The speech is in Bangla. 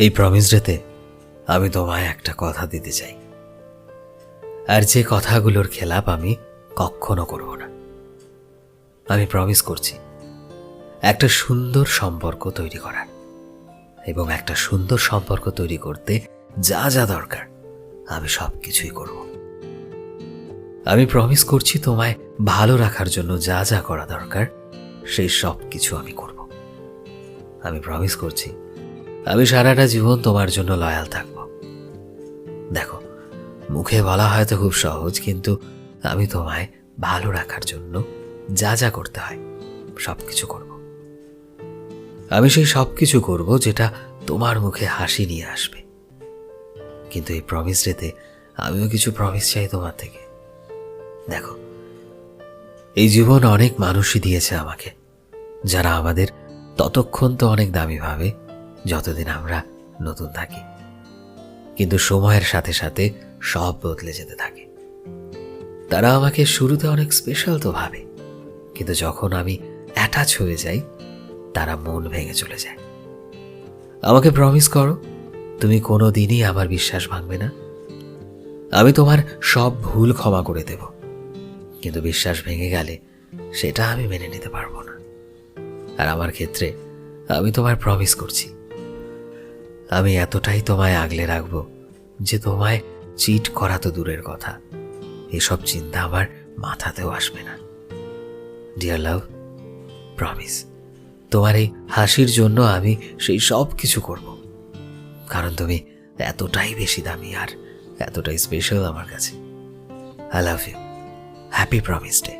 এই প্রমিস ডেতে আমি তোমায় একটা কথা দিতে চাই, আর যে কথাগুলোর খেলাপ আমি কখনো করব না। আমি প্রমিস করছি একটা সুন্দর সম্পর্ক তৈরি করার, এবং একটা সুন্দর সম্পর্ক তৈরি করতে যা যা দরকার আমি সব কিছুই করব। আমি প্রমিস করছি তোমায় ভালো রাখার জন্য যা যা করা দরকার সেই সব কিছু আমি করব। আমি প্রমিস করছি আমি সারাটা জীবন তোমার জন্য লয়াল থাকব। দেখো, মুখে বলা হয়তো খুব সহজ, কিন্তু আমি তোমায় ভালো রাখার জন্য যা যা করতে হয় সব কিছু করব। আমি সেই সব কিছু করব যেটা তোমার মুখে হাসি নিয়ে আসবে। কিন্তু এই প্রমিস ডেতে আমিও কিছু প্রমিস চাই তোমার থেকে। দেখো, এই জীবন অনেক মানুষই দিয়েছে আমাকে, যারা আমাদের ততক্ষণ তো অনেক দামি ভাবে যতদিন আমরা নতুন থাকি, কিন্তু সময়ের সাথে সাথে সব বদলে যেতে থাকে। তারা আমাকে শুরুতে অনেক স্পেশাল তো ভাবে, কিন্তু যখন আমি অ্যাটাচ হয়ে যাই তারা মন ভেঙে চলে যায়। আমাকে প্রমিস করো তুমি কোনো দিনই আমার বিশ্বাস ভাঙবে না। আমি তোমার সব ভুল ক্ষমা করে দেব, কিন্তু বিশ্বাস ভেঙে গেলে সেটা আমি মেনে নিতে পারবো না। আর আমার ক্ষেত্রে আমি তোমায় প্রমিস করছি আমি এতটাই তোমায় আগলে রাখবো যে তোমায় চিট করা তো দূরের কথা, এসব চিন্তা আমার মাথাতেও আসবে না। ডিয়ার লাভ, প্রমিস। তোমার এই হাসির জন্য আমি সেই সব কিছু করব, কারণ তুমি এতটাই বেশি দামি আর এতটাই স্পেশাল আমার কাছে। I love you. Happy promise day.